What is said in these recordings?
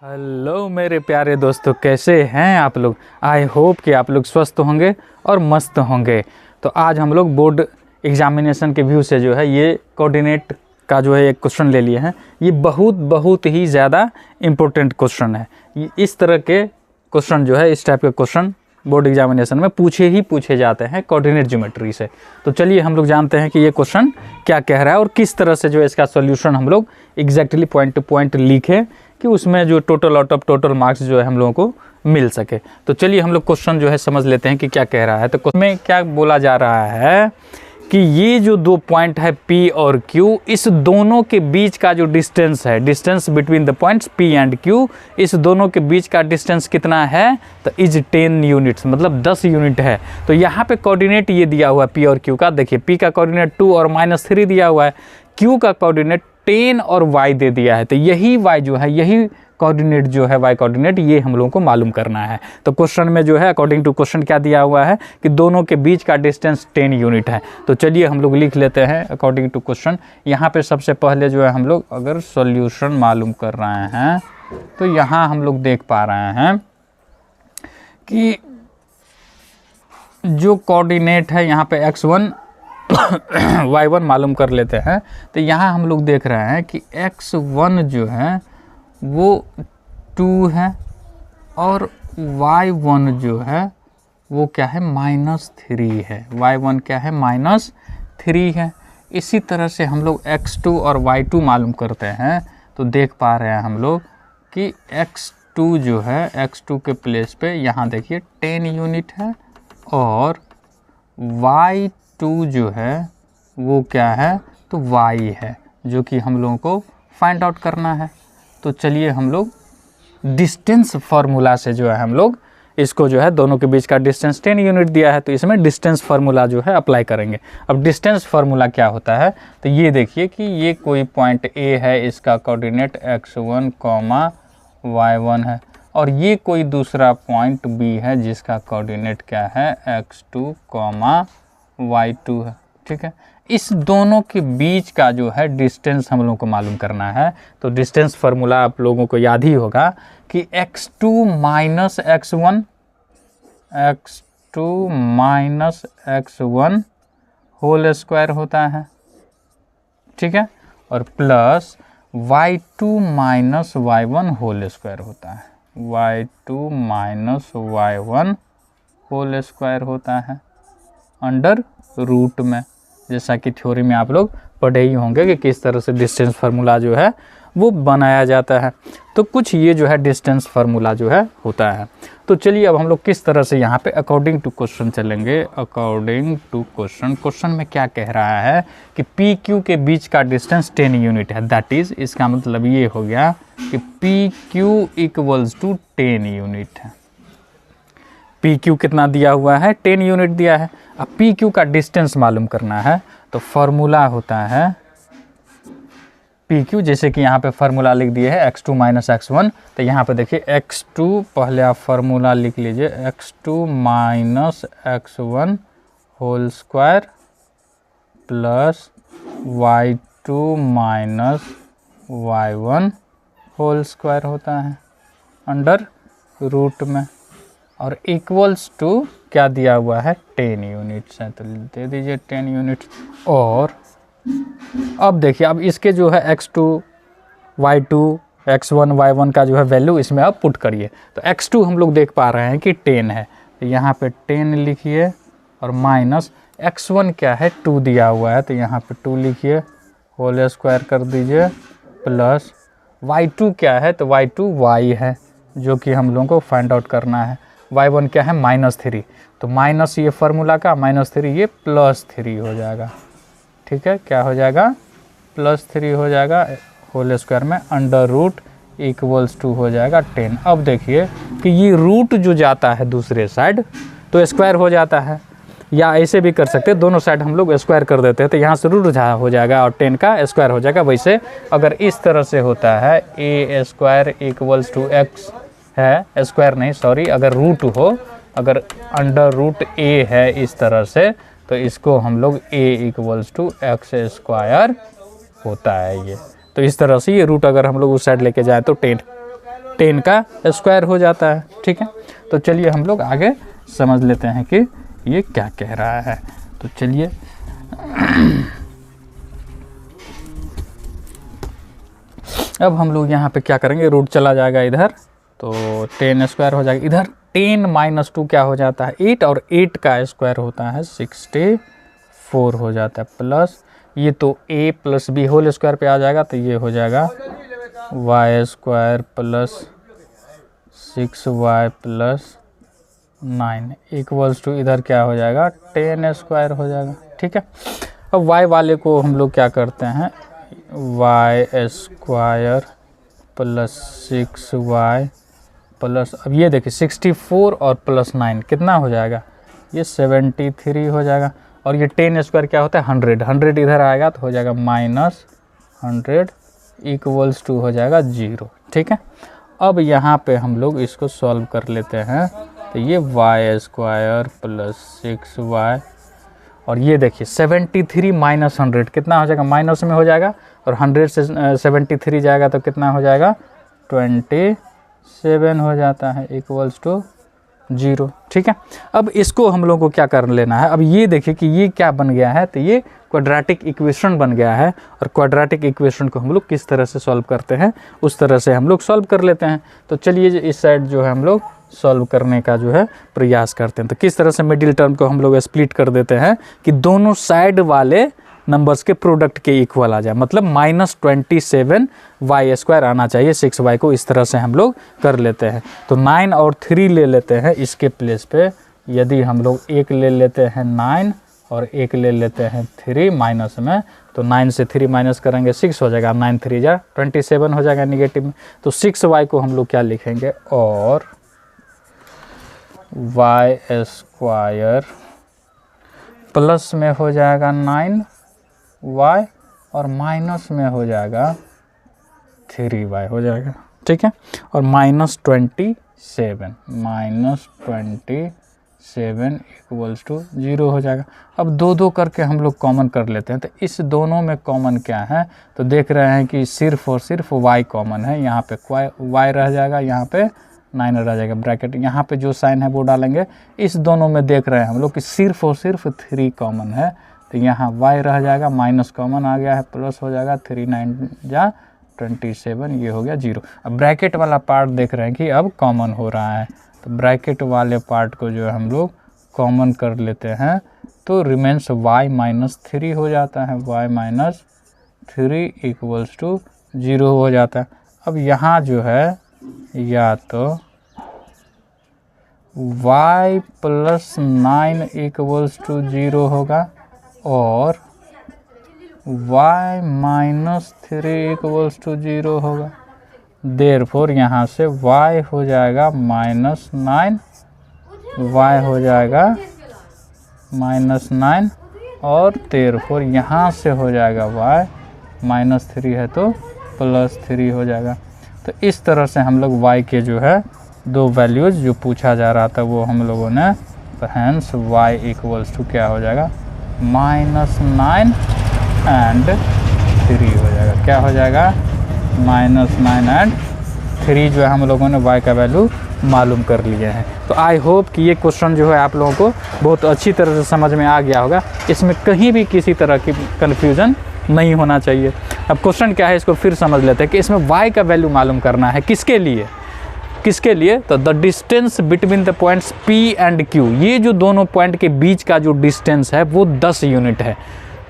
Hello मेरे प्यारे दोस्तों, कैसे हैं आप लोग। आई होप कि आप लोग स्वस्थ होंगे और मस्त होंगे। तो आज हम लोग बोर्ड एग्जामिनेशन के व्यू से जो है ये कोऑर्डिनेट का जो है एक क्वेश्चन ले लिए हैं। ये बहुत ही ज़्यादा इम्पोर्टेंट क्वेश्चन है। इस तरह के क्वेश्चन जो है, इस टाइप के क्वेश्चन बोर्ड एग्जामिनेशन में पूछे जाते हैं कोऑर्डिनेट ज्योमेट्री से। तो चलिए हम लोग जानते हैं कि ये क्वेश्चन क्या कह रहा है और किस तरह से जो है इसका सॉल्यूशन हम लोग एग्जैक्टली पॉइंट टू पॉइंट लिखें कि उसमें जो total out of total marks जो है हम लोगों को मिल सके। तो चलिए हम लोग क्वेश्चन जो है समझ लेते हैं कि क्या कह रहा है। तो उसमें क्या बोला जा रहा है कि ये जो दो पॉइंट है P और Q, इस दोनों के बीच का जो डिस्टेंस है, distance between the points P and Q, इस दोनों के बीच का डिस्टेंस कितना है, तो इज 10 यूनिट्स, मतलब 10 यूनिट है। तो यहाँ पे कोऑर्डिनेट ये दिया हुआ है P और Q का। देखिए P का कोऑर्डिनेट 2 और -3 दिया हुआ है, Q का कोऑर्डिनेट 10 और y दे दिया है। तो यही y जो है, यही कोऑर्डिनेट जो है y कोऑर्डिनेट, ये हम लोगों को मालूम करना है। तो क्वेश्चन में जो है अकॉर्डिंग टू क्वेश्चन क्या दिया हुआ है कि दोनों के बीच का डिस्टेंस 10 यूनिट है। तो चलिए हम लोग लिख लेते हैं अकॉर्डिंग टू क्वेश्चन। यहाँ पे सबसे पहले जो है हम लोग अगर सॉल्यूशन मालूम कर रहे हैं तो यहाँ हम लोग देख पा रहे हैं कि जो कोऑर्डिनेट है यहाँ पे x1 y1 मालूम कर लेते हैं। तो यहाँ हम लोग देख रहे हैं कि x1 जो है वो 2 है और y1 जो है वो क्या है, -3 है। y1 क्या है, -3 है। इसी तरह से हम लोग x2 और y2 मालूम करते हैं। तो देख पा रहे हैं हम लोग कि x2 जो है, x2 के प्लेस पे यहाँ देखिए 10 यूनिट है और y2 जो है वो क्या है, तो y है, जो कि हम लोगों को फाइंड आउट करना है। तो चलिए हम लोग डिस्टेंस फार्मूला से जो है हम लोग इसको जो है, दोनों के बीच का डिस्टेंस 10 यूनिट दिया है तो इसमें डिस्टेंस फार्मूला जो है अप्लाई करेंगे। अब डिस्टेंस फार्मूला क्या होता है, तो ये देखिए कि ये कोई पॉइंट A है, इसका कोऑर्डिनेट x1, y1 है, और ये कोई दूसरा पॉइंट B है जिसका कोऑर्डिनेट क्या है, x2, y2 है। ठीक है, इस दोनों के बीच का जो है डिस्टेंस हम लोगों को मालूम करना है। तो डिस्टेंस फार्मूला आप लोगों को याद ही होगा कि x2 - x1 होल स्क्वायर होता है। ठीक है, और plus y2 - y1 whole square होता है। y2 - y1 होल स्क्वायर होता है अंडर रूट में, जैसा कि थ्योरी में आप लोग पढ़े ही होंगे कि किस तरह से डिस्टेंस फार्मूला जो है वो बनाया जाता है। तो कुछ ये जो है डिस्टेंस फार्मूला जो है होता है। तो चलिए अब हम लोग किस तरह से यहाँ पे अकॉर्डिंग टू क्वेश्चन चलेंगे। अकॉर्डिंग टू क्वेश्चन, क्वेश्चन में क्या कह रहा है कि पी क्यू के बीच का डिस्टेंस 10 यूनिट है। दैट इज़, इसका मतलब ये हो गया कि P Q equals to 10 unit है। पी क्यू कितना दिया हुआ है, 10 यूनिट दिया है। अब पी क्यू का डिस्टेंस मालूम करना है तो फार्मूला होता है पी क्यू, जैसे कि यहाँ पे फार्मूला लिख दिए है x2 - x1। तो यहाँ पे देखिए x2, पहले आप फार्मूला लिख लीजिए, x2 - x1 whole square plus y2 - y1 whole square होता है अंडर रूट में, और इक्वल्स टू क्या दिया हुआ है, 10 यूनिट्स है। तो दे दीजिए 10 यूनिट्स। और अब देखिए, अब इसके जो है x2, y2, x1, y1 का जो है वैल्यू इसमें आप पुट करिए। तो x2 हम लोग देख पा रहे हैं कि 10 है, तो यहाँ पे 10 लिखिए, और माइनस x1 क्या है, 2 दिया हुआ है, तो यहाँ पे 2 लिखिए, होल स्क्वायर कर दीजिए, प्लस y2 क्या है, तो y2 y है, जो कि हम लोगों को फाइंड आउट करना है। y1 क्या है, -3, तो माइनस ये फार्मूला का -3, ये +3 हो जाएगा। ठीक है, क्या हो जाएगा, +3 हो जाएगा होल स्क्वायर में, अंडर रूट इक्वल्स टू हो जाएगा 10। अब देखिए कि ये रूट जो जाता है दूसरे साइड तो स्क्वायर हो जाता है, या ऐसे भी कर सकते हैं, दोनों साइड हम लोग स्क्वायर कर देते हैं, तो यहाँ से रूट हो जाएगा और 10 का स्क्वायर हो जाएगा। वैसे अगर इस तरह से होता है a² इक्वल्स टू x है, स्क्वायर नहीं सॉरी, अगर रूट हो, अगर अंडर रूट a है इस तरह से, तो इसको हम लोग a इक्वल्स टू x² होता है ये। तो इस तरह से ये रूट अगर हम लोग उस साइड लेके जाए तो 10 10 का स्क्वायर हो जाता है। ठीक है, तो चलिए हम लोग आगे समझ लेते हैं कि ये क्या कह रहा है। तो चलिए अब हम लोग यहाँ पे क्या करेंगे, रूट चला जाएगा इधर, तो 10 स्क्वायर हो जाएगा। इधर 10 माइनस 2 क्या हो जाता है 8, और 8 का स्क्वायर होता है 64 हो जाता है, प्लस ये तो a plus B whole square पे आ जाएगा, तो ये हो जाएगा y square plus 6y plus 9 equals to इधर क्या हो जाएगा 10 स्क्वायर हो जाएगा। ठीक है, अब y वाले को हम लोग क्या करते हैं, y square plus 6y plus, अब ये देखिए 64 और प्लस 9 कितना हो जाएगा, ये 73 हो जाएगा। और ये 10 स्क्वायर क्या होता है 100, 100 इधर आएगा तो हो जाएगा माइनस 100 इक्वल्स टू हो जाएगा 0। ठीक है, अब यहाँ पे हम लोग इसको सॉल्व कर लेते हैं, तो ये y स्क्वायर प्लस 6y, और ये देखिए 73 माइनस 100 कितना हो जाएगा, माइनस में हो जाएगा, और 100 से 73 जाएगा तो कितना हो जाएगा 27 हो जाता है इक्वल्स टू 0। ठीक है, अब इसको हम लोगों को क्या कर लेना है, अब ये देखिए कि ये क्या बन गया है, तो ये क्वाड्रेटिक इक्वेशन बन गया है, और क्वाड्रेटिक इक्वेशन को हम लोग किस तरह से सॉल्व करते हैं उस तरह से हम लोग सॉल्व कर लेते हैं। तो चलिए इस साइड जो है हम लोग सॉल्व करने का जो है प्रयास करते हैं। तो किस तरह से मिडिल टर्म को हम लोग स्प्लिट कर देते हैं कि दोनों साइड वाले नंबर्स के प्रोडक्ट के इक्वल आ जाए, मतलब -27 y स्क्वायर आना चाहिए 6y को, इस तरह से हम लोग कर लेते हैं। तो 9 और 3 ले लेते हैं इसके प्लेस पे, यदि हम लोग एक ले लेते हैं 9 और एक ले लेते हैं 3 माइनस में, तो 9 से 3 माइनस करेंगे 6 हो जाएगा, 9 3 जा 27 हो जाएगा निगेटिव में। तो 6y को हम लोग क्या लिखेंगे, और y स्क्वायर प्लस में हो जाएगा 9y और माइनस में हो जाएगा 3y हो जाएगा। ठीक है, और -27 इक्वल्स टू 0 हो जाएगा। अब दो दो करके हम लोग कॉमन कर लेते हैं, तो इस दोनों में कॉमन क्या है, तो देख रहे हैं कि सिर्फ और सिर्फ y कॉमन है, यहाँ पे y रह जाएगा, यहाँ पे 9 रह जाएगा, ब्रैकेट यहाँ पे जो साइन है वो डालेंगे। इस दोनों में देख रहे हैं हम लोग कि सिर्फ और सिर्फ 3 कॉमन है, तो यहाँ y रह जाएगा, माइनस कॉमन आ गया है, प्लस हो जाएगा 3 9 जा 27, ये हो गया 0। अब ब्रैकेट वाला पार्ट देख रहे हैं कि अब कॉमन हो रहा है, तो ब्रैकेट वाले पार्ट को जो है हम लोग कॉमन कर लेते हैं, तो रिमेंस y -3 हो जाता है, y -3 इक्वल्स टू 0 हो जाता है। अब यहाँ जो है या तो y प्लस 9 इक्वल्स टू 0 होगा, और y -3 इक्वल्स टू 0 होगा। देयरफॉर यहाँ से y हो जाएगा -9, y हो जाएगा -9, और देयरफॉर यहाँ से हो जाएगा y -3 है तो +3 हो जाएगा। तो इस तरह से हम लोग y के जो है दो वैल्यूज़ जो पूछा जा रहा था वो हम लोगों ने, तो हैंस y इक्वल्स टू क्या हो जाएगा -9 एंड 3 हो जाएगा। क्या हो जाएगा -9 एंड 3 जो है हम लोगों ने y का वैल्यू मालूम कर लिए हैं। तो आई होप कि ये क्वेश्चन जो है आप लोगों को बहुत अच्छी तरह से समझ में आ गया होगा, इसमें कहीं भी किसी तरह की कन्फ्यूज़न नहीं होना चाहिए। अब क्वेश्चन क्या है इसको फिर समझ लेते हैं कि इसमें y का वैल्यू मालूम करना है, किसके लिए, तो the distance between the points P and Q, ये जो दोनों पॉइंट के बीच का जो डिस्टेंस है वो 10 यूनिट है,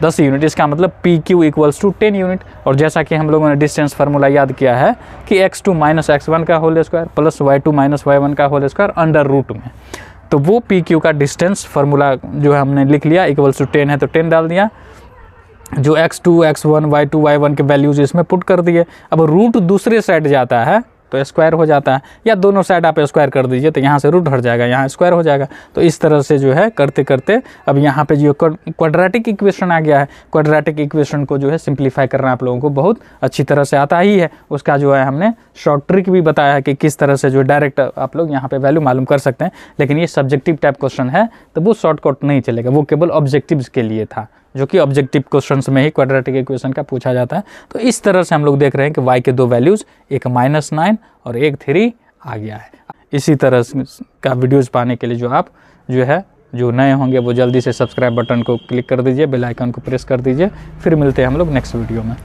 10 यूनिट, इसका मतलब PQ इक्वल्स टू 10 यूनिट। और जैसा कि हम लोगों ने डिस्टेंस फार्मूला याद किया है कि x2 - x1 का whole square plus y2 - y1 का होल स्क्वायर अंडर रूट में, तो वो PQ का डिस्टेंस फार्मूला जो है हमने लिख लिया, इक्वल्स टू 10 है तो 10 डाल दिया, जो x2 x1 y2 y1 के वैल्यूज इसमें पुट कर दिए। अब रूट दूसरे साइड जाता है तो स्क्वायर हो जाता है, या दोनों साइड आप स्क्वायर कर दीजिए तो यहाँ से रूट हट जाएगा, यहाँ स्क्वायर हो जाएगा। तो इस तरह से जो है करते करते अब यहाँ पे जो क्वाड्रेटिक इक्वेशन आ गया है, क्वाड्रेटिक इक्वेशन को जो है सिंप्लीफाई करना आप लोगों को बहुत अच्छी तरह से आता ही है। उसका जो है हमने शॉर्ट ट्रिक भी बताया है कि किस तरह से जो डायरेक्ट आप लोग यहाँ पे वैल्यू मालूम कर सकते हैं, लेकिन ये सब्जेक्टिव टाइप क्वेश्चन है तो वो शॉर्टकट नहीं चलेगा, वो केवल ऑब्जेक्टिव्स के लिए था। जो कि ऑब्जेक्टिव क्वेश्चंस में ही क्वाड्रेटिक इक्वेशन का पूछा जाता है। तो इस तरह से हम लोग देख रहे हैं कि y के दो वैल्यूज़, एक -9 और एक 3 आ गया है। इसी तरह का वीडियोज़ पाने के लिए जो नए होंगे वो जल्दी से सब्सक्राइब बटन को क्लिक कर दीजिए, बेल आइकन को प्रेस कर दीजिए। फिर मिलते हैं हम लोग नेक्स्ट वीडियो में।